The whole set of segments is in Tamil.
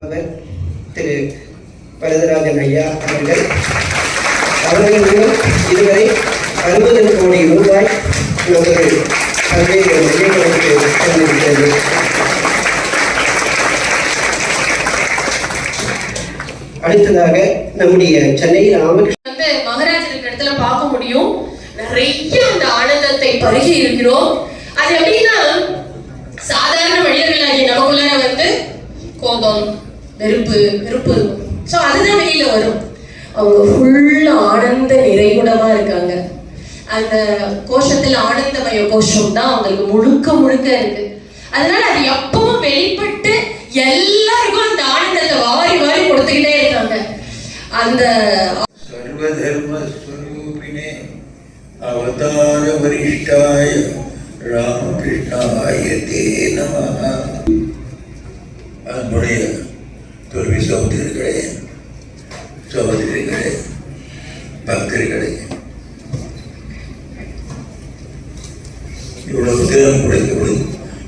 திரு வரதராஜன் ஐயா அவர்கள் மூலம் இதுவரை 60 கோடி ரூபாய் நமது பல்வேறு மையங்களுக்கு தந்திருக்கிறது. அடுத்ததாக நம்முடைய சென்னையில் மகாராஜர் இடத்துல பார்க்க முடியும். நிறைய அந்த ஆனந்தத்தை பருகி இருக்கிறோம். அது எப்படின்னா சாதாரண மனிதர்களாகிய நமக்குள்ள கோபம், வெறுப்பு சோ அதுதான் வெளியில வரும். அவங்க ஃபுல்லா ஆனந்த நிறைகுடமா இருக்காங்க. அந்த கோஷத்துல ஆனந்தமய கோஷம் தான் அவங்களுக்கு முழுக்க இருக்கு. அதனால அது எப்பவும் வெளிப்பட்டு எல்லாருக்கும் அந்த ஆனந்தத்தை வாரி கொடுத்துக்கிட்டே இருக்காங்க. அந்த சர்வ தர்ம ஸ்வரூபிணே அவதார வரிஷ்டாய ராமகிருஷ்ணாய தே நமஹ. நம்முடைய தொல்வி சகோதரிகளே, பக்தர்களே, இவ்வளவு திறம் கொடுக்கக்கூடிய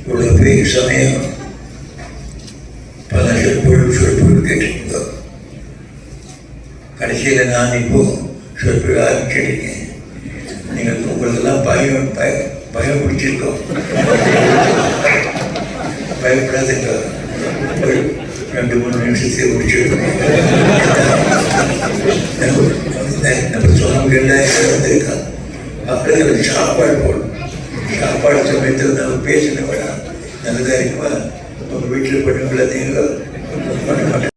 இவ்வளவு பெரிய சமயம் பல சொற்பொழிவு கேட்டிருக்கோம். கடைசியில் நான் இப்போ சொற்பொழிவு ஆரம்பிச்சிருக்கேன். நீங்கள் உங்களுக்கெல்லாம் பயம் பிடிச்சிருக்கோம். பயப்படாதுங்க, 2-3 நிமிஷத்தை முடிச்சிருக்கோம். நம்ம சொன்னவங்க வந்திருக்காங்க. மக்களுக்கு சாப்பாடு போடணும். சாப்பாடு சமயத்தில் நம்ம பேசின விட நல்லதாக இருக்குமா? உங்கள் வீட்டில் பண்ணுங்களா? நீங்கள் பண்ண மாட்டேன்.